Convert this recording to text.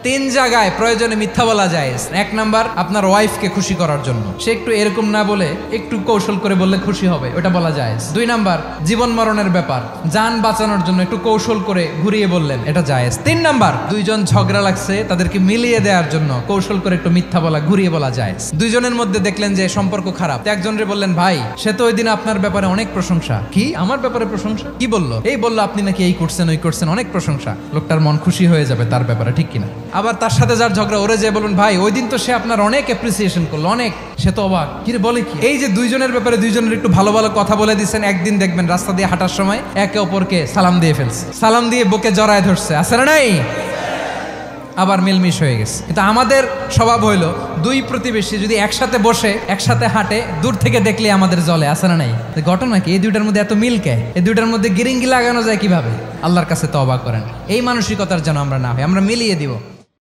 তিন জায়গায় প্রয়োজনে মিথ্যা বলা যায়। এক নাম্বার, আপনার ওয়াইফকে খুশি করার জন্য, সে একটু এরকম না বলে একটু কৌশল করে বললে খুশি হবে, ওটা বলা যায়। দুই নাম্বার, জীবন মরণের ব্যাপার, যান বাঁচানোর জন্য একটু কৌশল করে ঘুরিয়ে বললেন, এটা জায়েজ। তিন নাম্বার, দুইজন ঝগড়া লাগছে তাদেরকে মিলিয়ে দেওয়ার জন্য কৌশল করে একটু মিথ্যা বলা, ঘুরিয়ে বলা যায়। দুইজনের মধ্যে দেখলেন যে সম্পর্ক খারাপ, একজনরে বললেন, ভাই সে তো ওই দিন আপনার ব্যাপারে অনেক প্রশংসা। কি আমার ব্যাপারে প্রশংসা? কি বললো? এই বললো আপনি নাকি এই করছেন ওই করছেন, অনেক প্রশংসা। লোকটার মন খুশি হয়ে যাবে তার ব্যাপারে, ঠিক কিনা? আবার তার সাথে যার ঝগড়া, ওরে যে বলুন, ভাই ওই দিন তো সে আপনার অনেক অ্যাপ্রিসিয়েশন করলো, অনেক। সে তো অবাক, কি রে বলে কি? এই যে দুইজনের ব্যাপারে দুইজনের একটু ভালো ভালো কথা বলে দিচ্ছেন, একদিন দেখবেন রাস্তা দিয়ে হাঁটার সময় একে অপরকে সালাম দিয়ে ফেলছে, সালাম দিয়ে বুকে জড়ায় ধরছে, আছে না নাই? আবার মিলমিশ হয়ে গেছে। কিন্তু আমাদের স্বভাব হইলো, দুই প্রতিবেশী যদি একসাথে বসে একসাথে হাঁটে, দূর থেকে দেখলে আমাদের জ্বলে, আছে না নাই? ঘটনা কি? এই দুইটার মধ্যে এত মিলকে, এই দুইটার মধ্যে গিরিঙ্গি লাগানো যায় কিভাবে? আল্লাহর কাছে তওবা করেন, এই মানসিকতার যেন আমরা না হই, আমরা মিলিয়ে দিব।